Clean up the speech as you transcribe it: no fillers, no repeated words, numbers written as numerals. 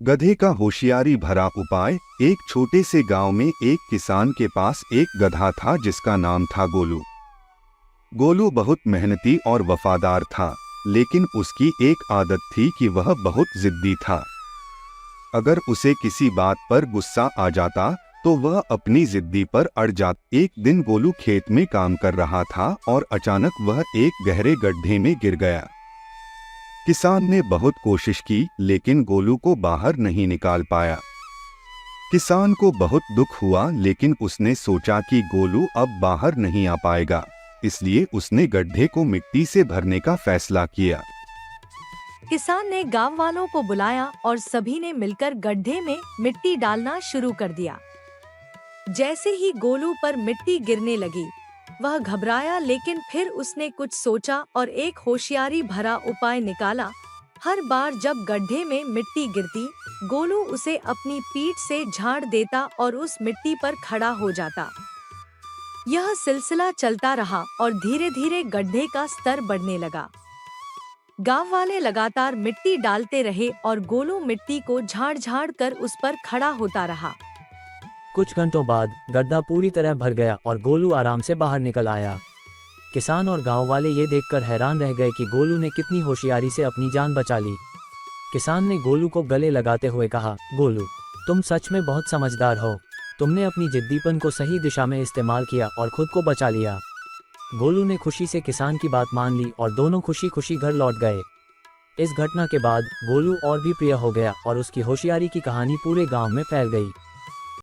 गधे का होशियारी भरा उपाय। एक छोटे से गांव में एक किसान के पास एक गधा था जिसका नाम था गोलू। गोलू बहुत मेहनती और वफादार था, लेकिन उसकी एक आदत थी कि वह बहुत जिद्दी था। अगर उसे किसी बात पर गुस्सा आ जाता तो वह अपनी जिद्दी पर अड़ जाता। एक दिन गोलू खेत में काम कर रहा था और अचानक वह एक गहरे गड्ढे में गिर गया। किसान ने बहुत कोशिश की, लेकिन गोलू को बाहर नहीं निकाल पाया। किसान को बहुत दुख हुआ, लेकिन उसने सोचा कि गोलू अब बाहर नहीं आ पाएगा, इसलिए उसने गड्ढे को मिट्टी से भरने का फैसला किया। किसान ने गांव वालों को बुलाया और सभी ने मिलकर गड्ढे में मिट्टी डालना शुरू कर दिया। जैसे ही गोलू पर मिट्टी गिरने लगी, वह घबराया, लेकिन फिर उसने कुछ सोचा और एक होशियारी भरा उपाय निकाला। हर बार जब गड्ढे में मिट्टी गिरती, गोलू उसे अपनी पीठ से झाड़ देता और उस मिट्टी पर खड़ा हो जाता। यह सिलसिला चलता रहा और धीरे धीरे गड्ढे का स्तर बढ़ने लगा। गांव वाले लगातार मिट्टी डालते रहे और गोलू मिट्टी को झाड़ झाड़ कर उस पर खड़ा होता रहा। कुछ घंटों बाद गड्ढा पूरी तरह भर गया और गोलू आराम से बाहर निकल आया। किसान और गांव वाले ये देखकर हैरान रह गए कि गोलू ने कितनी होशियारी से अपनी जान बचा ली। किसान ने गोलू को गले लगाते हुए कहा, गोलू, तुम सच में बहुत समझदार हो। तुमने अपनी जिद्दीपन को सही दिशा में इस्तेमाल किया और खुद को बचा लिया। गोलू ने खुशी से किसान की बात मान ली और दोनों खुशी खुशी घर लौट गए। इस घटना के बाद गोलू और भी प्रिय हो गया और उसकी होशियारी की कहानी पूरे गांव में फैल गई।